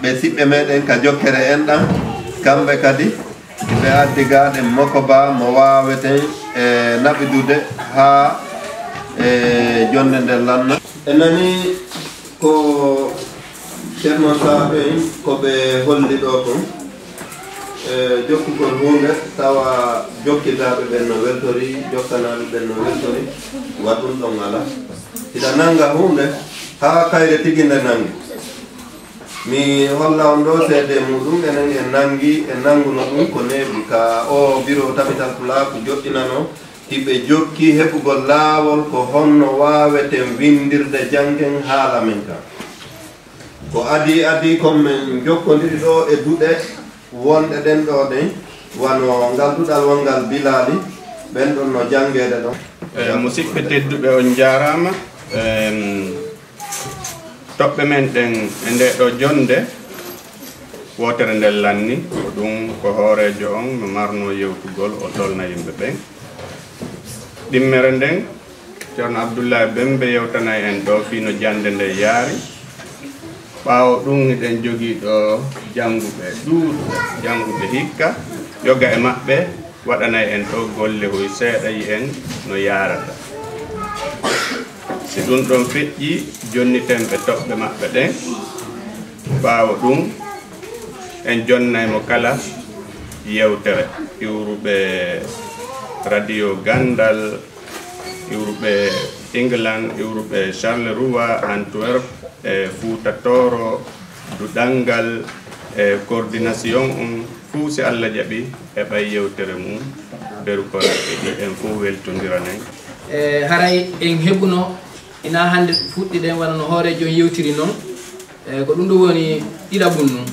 ɓe siɓɓe meɗen ka jokkere en ɗam kamɓe kadi ɓe addi gaɗe Mokoba mo waweten e naɓidude ha jonde nde lanna e nani ko ceerno saɓe en koɓe holli ɗo kon jokkugol hunde tawa jokkitaɓe ɓen no weltori jokkanaɓe ɓen no weltori waɗum ɗon ala ida nanga hunde ha kayre tigi nde nangi mi holla on ɗo seede muɗum enen en nangi en nanguno ɗum ko neeɓi ka o bureau tabital pula ko joɗɗinano hiɓe jokki heɓugol laawol ko honno waweten windirde janggen haala men ka ko adi comme men jokkodiri ɗo e duɗe wonɗe ɗen ɗo ɗen wano ngal duɗal wongal bilali ɓen ɗon no jangede ɗon musidɓe tedduɓe on jarama toɓɓe men ɗen e nde ɗo jonde wotere nde lanni ko ɗum ko hoorejo on no marno yewtugol o tolna yimɓe ɓen ɗimmere nden ceerno Abdoulaye Bembe yewtanay en ɗo fino jande nde yaari ɓaawo ɗum eɗen jogii ɗo jannguɓe ɗuuɗɓe jannguɓe hikka yoga e maɓɓe waɗanay en ɗo golle hoy seeɗa yi en no yarata si ɗum ɗon feƴƴi jonniten ɓe toɓɓe maɓɓe ɗen ɓaawo ɗum en jonnaymo kala yewtere iwruɓe radio Gandal iwruɓe England iwruɓe Charleroi Antwerp e Fouta Toro Duɗangal e coordination on fuu si Allah jaɓi heɓay yewtere mum nder koraɓe ɗi en fof weltodiranen haray en heɓuno ina hande fuɗɗi ɗen wona no hoorejo yewtiri noon ko ɗum ɗo woni ɗiɗaɓum num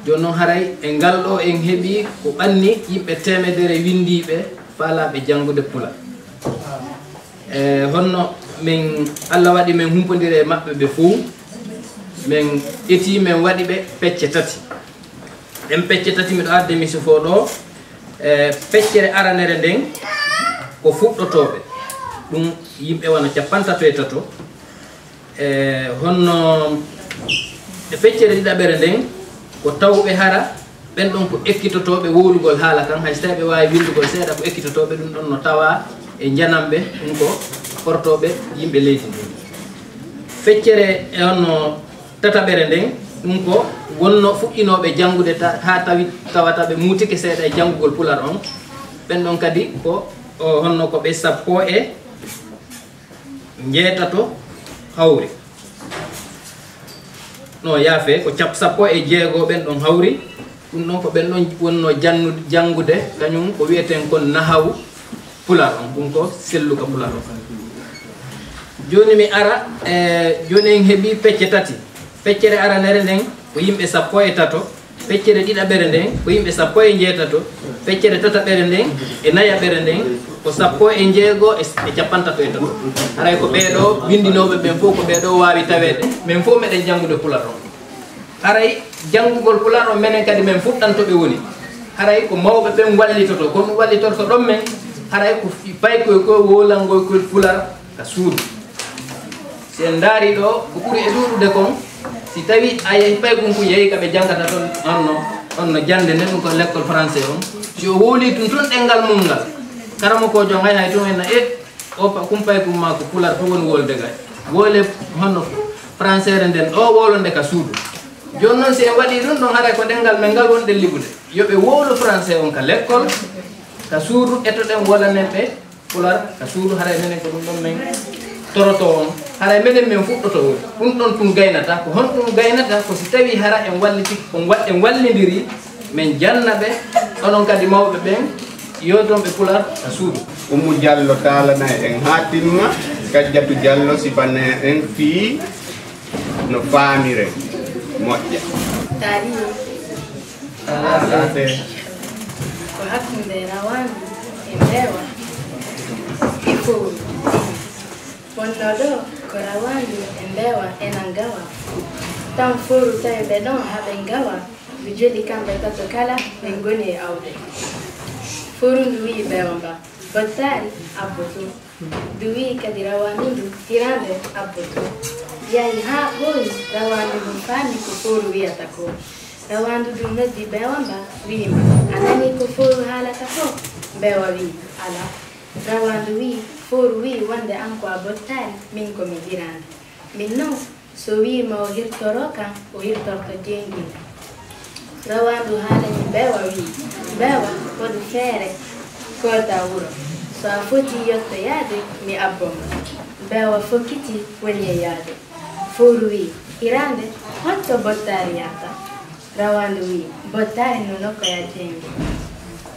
joni noon haray e ngal ɗo en heeɓi ko ɓanni yimɓe temedere windiɓe faalaɓe janngude pula honno min Allah waɗi min humpodiri e maɓɓe ɓe fof min ƴeti min waɗi ɓe pecce tati ɗen pecce tati miɗo arde mi sifo ɗo feccere aranere nden ko fuɗɗotoɓe ɗum yimɓe wona 53 honno e feccere ɗiɗaɓere nden ko tawɓe hara ɓen ɗon ko ekkitotoɓe wowlugol haala kan hay so tawi ɓe wawi windugol seeɗa ko ekkitotoɓe ɗum ɗon no tawa e janamɓe ɗum ko portoɓe yimɓe leydi ndi feccere e honno tataɓere nden ɗum ko wonno fuɗɗinoɓe janngude ha tawata ɓe muutike seeɗa e janngugol pular on ɓen ɗon kadi ko honno ko ɓe 17 hawri no yaafe ko 16 ɓen ɗon hawri ɗum ɗon ko ɓen ɗon wonno janngude kañum ko wiyeten kon nahawu pular on ɗum ko selluka pular on joni mi ara joni en heeɓi pecce tati feccere aranere nden ko yimɓe 13 feccere ɗiɗaɓere nden ko yimɓe 16 feccere tataɓere nden e nayaɓere nden ko 16 e 53 haray ko ɓeeɗo windinoɓe ɓen fof ko ɓeeɗo wawi tawede min fof meɗen janngude pular on haray janngugol pular on menen kadi min fuɗɗantoɓe woni haray ko mawɓe ɓen wallitoto kono ɗum wallitorto ɗon men haray ko paykoy ko wolangoy koye pular ka suudu si en daari ɗo ko ɓuri e ɗuɗude kon si tawi a yehi paygum ko yehi kaɓe janggata toon onno jande nden ɗum ko l'école français on si o wowli tun toon ɗengal mum ngal karamo kojo hay tun enna o kum paygum ma ko pular to woni wolde gay wole honno français re nden ɗo wolonde ka suudu joni noon si en waɗi ɗum ɗon haray ko ɗengal men ngal wonɗen liɓude yoɓe wowlo français on ka l'école ka suudu etoɗen wolanen ɓe pular ka suudu haray menen ko ɗum ɗon men toroto on haray menen min fuɗɗoto woni ɗum ɗon tun gaynata ko hon ɗum gaynata ko si tawi hara en walliti en wallidiri min janna ɓe onon kadi mawɓe ɓen yotonɓe pular ka suudu Oumou Diallo taalana en ha timma Kadiatou Diallo sifanne en fii no faamire moƴƴa taalade ko hakkunde rawandu e mbeewa ifo wonno ɗo ko rawandu e mbeewa enan gawa tan foru tawi ɓe ɗon haɓe gawa ɓe joli kamɓe tato kala ɓe goni e awde foru ndu wi ɓewa mba bottari abboto ndu wi kadi rawandu ndu hirande abboto yahi ha ɓooyi rawandu ɗum faami ko fooru wiyata ko rawandu ɗum noddi bewa mba wiima a nani ko fooru haalata ko bewa wi ala rawandu wi fooru wi wonde an ko a bottari min komi hirande min noon so wiima o hirtoro kam o hirtorto jeyngina rawandu haalani bewa wi bewa koɗo feere kolta wuro so a foti yettoyaade mi abboma bewa fokkiti woni e yaade fooru wi hirande holto bottari yata rawandu wi bottari no nokkoya jeyndi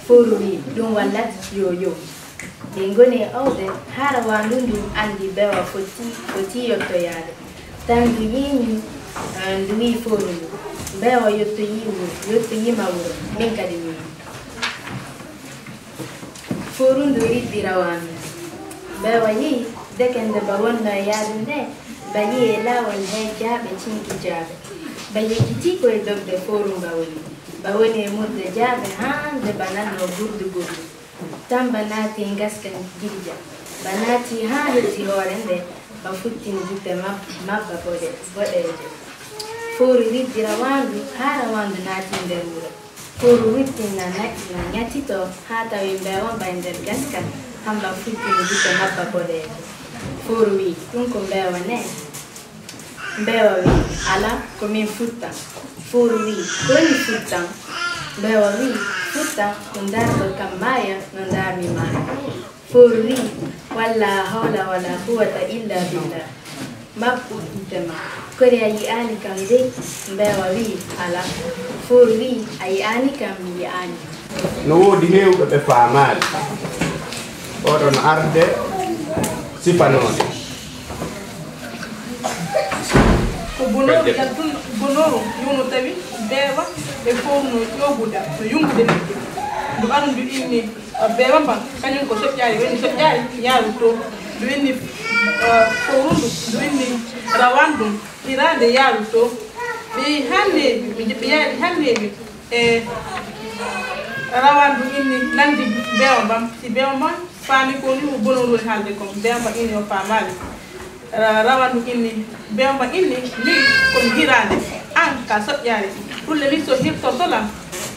fooru wi ɗum wallat yoyo ɓe ngoni e awde ha rawandu ndu andi bewa foti yettoyaade tan ndu yini ndu wi fooru ndu bewa yettoyima wuro min kadi wimi fooru ndu riddi rawandu bewa yehi dekende ba wonno e yaadu nde ba yi e laawol he jaaɓe cinki jaaɓe ba yekkiti koye dogde fooru nga woni e murde jaaɓe hande ba nanno gurdu tan ba naati ngaska jirja ba naati ha hetti hoore nde ba futtini gite mabba boɗeeje fooru riddi rawandu ha rawandu naati nder wuro fooru wittinna ñattito ha tawi mbewa ba nder gaska hamba futtini gite mabba boɗeeje fooru wi ɗum ko mbewa ne mbewa wi ala komin futta fooru wi koni futtan mbewa wi futtan ko darto kam maya no darmi maya fooru wi walla hawla wala quwata illa billah mabɓu ɗitema kori a yi'ani kam dey mbewa wi ala fooru wi a yi'ani kam mi yi'ani no woodi heewɓe ɓe faamaali oɗon arde sifanode ko bonoru yaddun bonoru yono tawi bewa e fowno ƴoguda no yumbude nagge ndu aru ndu inni bewa mba kañum ko soƴƴari woni soƴƴari yaaru to ndu inni fowrundu ndu inni rawandum hirande yaaru to ɓe hanneɓi ɓe yaari hanneɓi e rawandu inni nandi bewa mbam si bewa mbam faami ko ni o bonoru woni haalde kom bewa mba inni o faamali rawandu inni bewa mba inni min komi hirande an ka soƴƴare ɗulle min so hirtortolam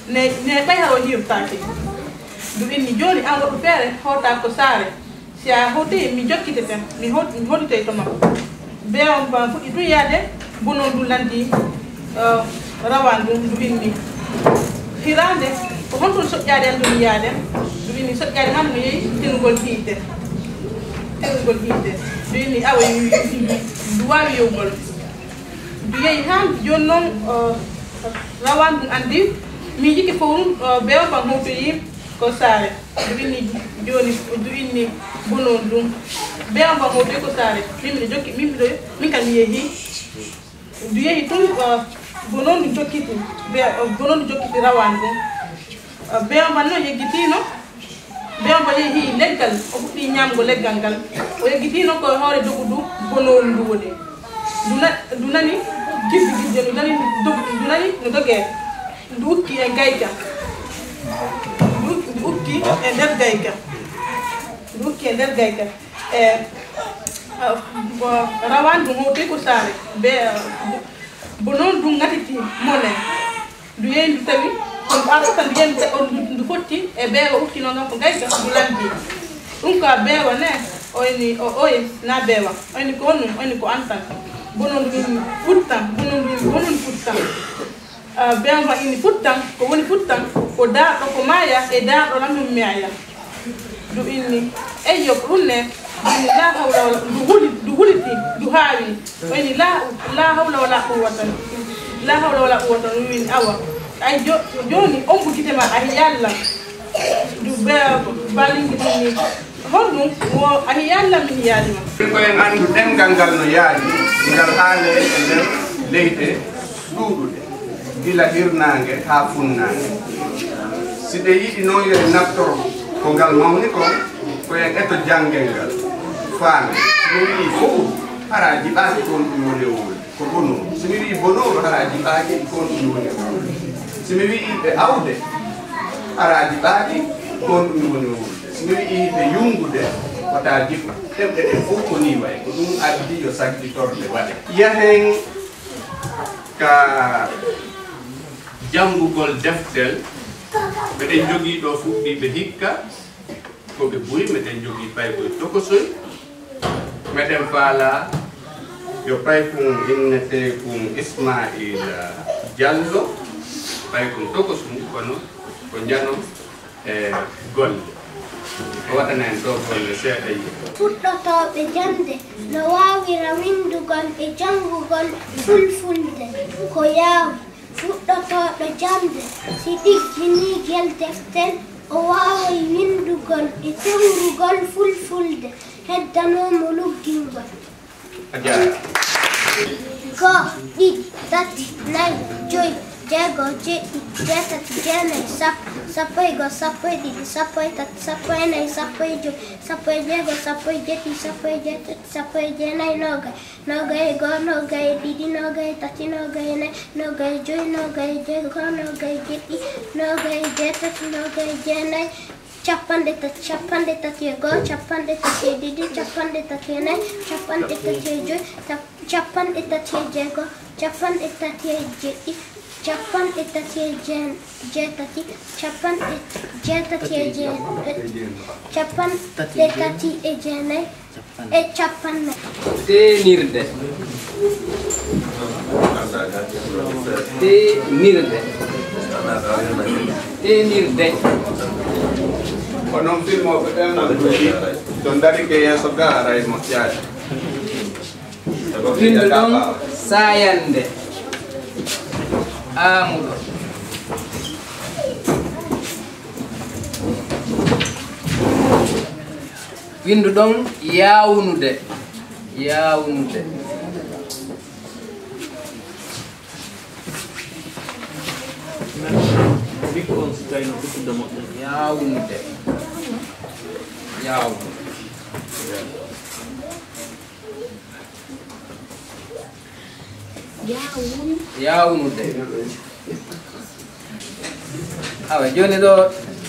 ne ɓay haro hirtake ndu inni joni an woɗɗo feere hawta ko saare si a hawti mi jokkite ten mi hollite to ma bewa mba fuɗɗi tun yaade bonon ndu nandi rawandu ndu inni hirande ko honton soƴƴade an ɗum yaade ndu inni soƴƴade han no yeehi tenugol hiite ndu inni awa ndu wawi yowgol ndu yeehi han joni noon rawandu andi min jikki fowrum bewa ban hawtoyi ko saare ndu inni joni ndu inni bonon ɗum bewa ban hawtoyi ko saare min kam mi yeehi ndu yeehi tun bonon ndu jokkiti rawandu bewa ban noon yeggitino bewa ba yeehi leggal o fuɗɗi ñamgo leggal ngal o yeggitino ko hoore dogu du bonoru ndu woni ndu nani gidde ndu nani no doge ndu ukki e gayka ndu ukki e nder gayka e rawandu hawtoyi ko saare be bonon ndu gatiti mone ndu yeehi ndu tawi kono ɓaɗo ndu yeehi ndu fotti e beewa ukkino ngam ko gayka ndu landi ɗum ka beewa ne oye na beewa oyni ko honum oyni ko antan bonon ndu inni futtan bonon futtan beewa ma inni futtan ko woni futtan ko darɗo ko maaya e darɗo lamɗum meaya ndu inni eyyo ko ɗum ne inni la hawla wala ndu huliti ndu haawi oyni la hawla wala quwwata ndu wini awa ay joni ombugitema ahi yallah ndu balingitini honɗum ahi yallah min yaalima koyen andu ɗemgal ngal no yaadi ngal haale e nder leyɗe ɗuuɗuɗe gila hirnange ha funnange si ɗe yiɗi noon yode naftoro ko ngal mawni ko koyen eto janngel ngal faame somi wii fof hara jiɓaaki kon ɗum woni e wuli ko bonoru somi wii bonoru hara jiɓaaki kon ɗum woni e wuli somi wii ɓe awde hara jiɓaaki kon ɗum woni e wulde somi wii ɓe yungude wata jippa tembe de fof ko ni way ko dum addi yo sakki torde wade yahen ka jangugol deftel be jogi do fuɗɗi be hikka ko be buy meten jogi pay ko tokosoy meden fala yo pay kum innete kum Ismail Diallo pay kum tokosum kono ko jano golle ko waɗana en ɗo golle seeɗa yi fuɗɗotoɓe jande no wawira windugol e jangugol fulfulde ko yawi fuɗɗotoɗo jande si ɗigginigel deftel o wawai windugol e jangugol fulfulde heddanomo luggingol go ɗiɗi tati nayi joyi jeego jeɗɗi jeetati jeenayi sappo e go sappo e ɗiɗi sappo e tati sappo e nayi sappo e joyi sappo e jeego sappo e jeɗɗi sappo e jeetati sappo e jeenayi nogay nogay e go nogay e ɗiɗi nogay e tati nogay e nayi nogay e joyi nogay e jeego nogay e jeɗɗi nogay e jeetati nogay e jeenayi capanɗe tati e go capanɗe tati e ɗiɗi capanɗe tati e nayi capanɗe tati e joyi capanɗe tati e jeego capanɗe tati e jeɗɗi capanɗe tati e jeetati capanɗe jeetati e capanɗe tati e jeenayi e capannayi tenirde ko noon filmoɓe ɓen no duuɗi to dari ke yeeso ga aray moƴƴaade windu ɗon sayande Amuɗo windu ɗon yawnude yawnude yawnude awa joni ɗo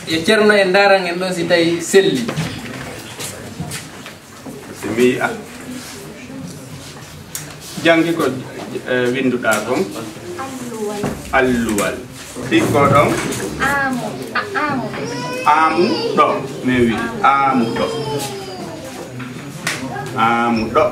e ceerno e daran en ɗon si tawi selli si mbi a jangi ko winduɗa kon alluwal ɗikko ɗon amu ɗo min wi amu ɗo